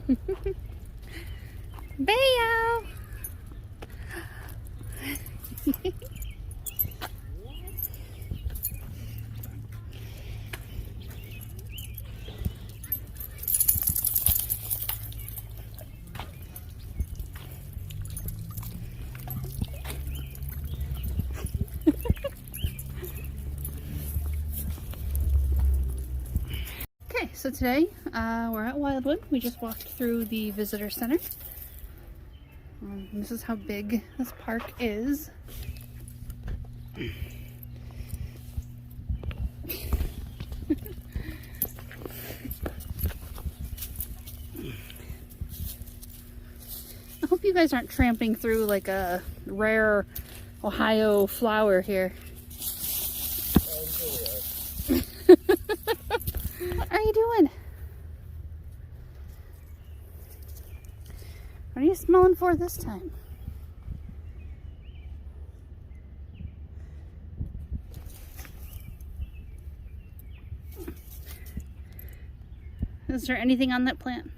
Bayo! Okay, so today we're at Wildwood. We just walked through the visitor center. This is how big this park is. I hope you guys aren't tramping through like a rare Ohio flower here. What are you doing? What are you smelling for this time? Is there anything on that plant?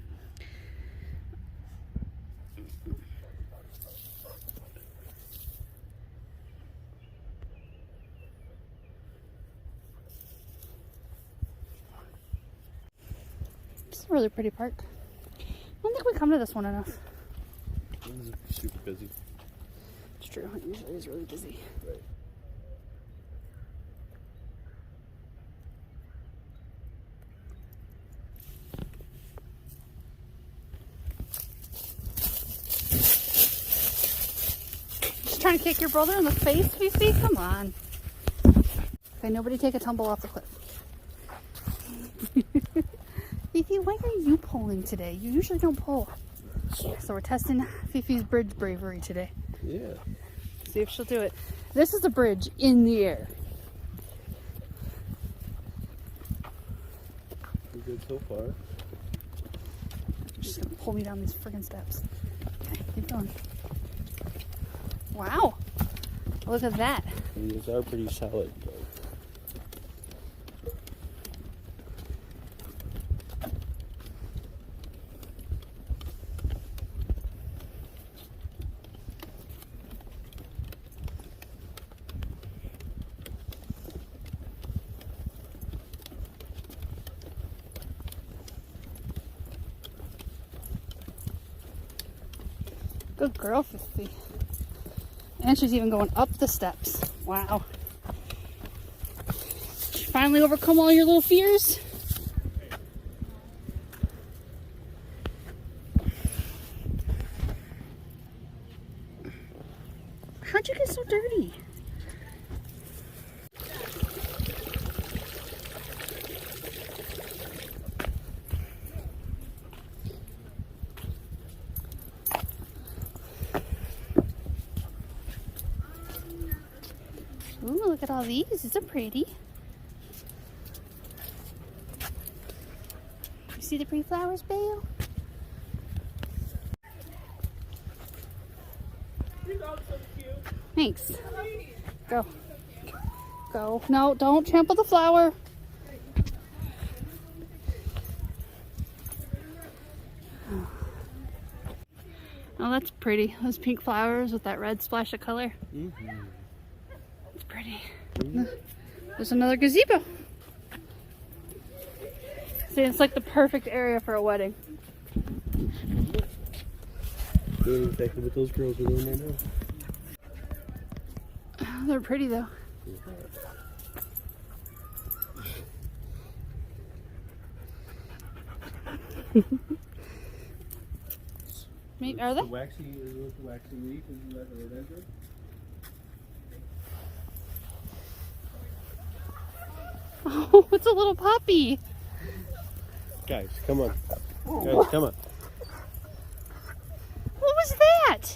It's a really pretty park. I don't think we come to this one enough. It's super busy. It's true. It usually is really busy. Right. Just trying to kick your brother in the face, Fifi? Come on. Okay, nobody take a tumble off the cliff. Fifi, why are you pulling today? You usually don't pull. So we're testing Fifi's bridge bravery today. Yeah. See if she'll do it. This is a bridge in the air. We're good so far. She's gonna pull me down these friggin' steps. Okay, keep going. Wow. Look at that. These are pretty solid. Good girl, Fifi. And she's even going up the steps. Wow. Did you finally overcome all your little fears? How'd you get so dirty? Ooh, look at all these. These are pretty. You see the pretty flowers, Bayo? Thanks. Go. Go. No, don't trample the flower. Oh, that's pretty. Those pink flowers with that red splash of color. Mm-hmm. It's pretty. There's another gazebo. See, it's like the perfect area for a wedding. Doing exactly what those girls are doing right now. They're pretty though. Maybe, are they? The waxy leaf, isn't that the rhododendron? Oh, it's a little puppy. Guys, come on. Guys, come on. What was that?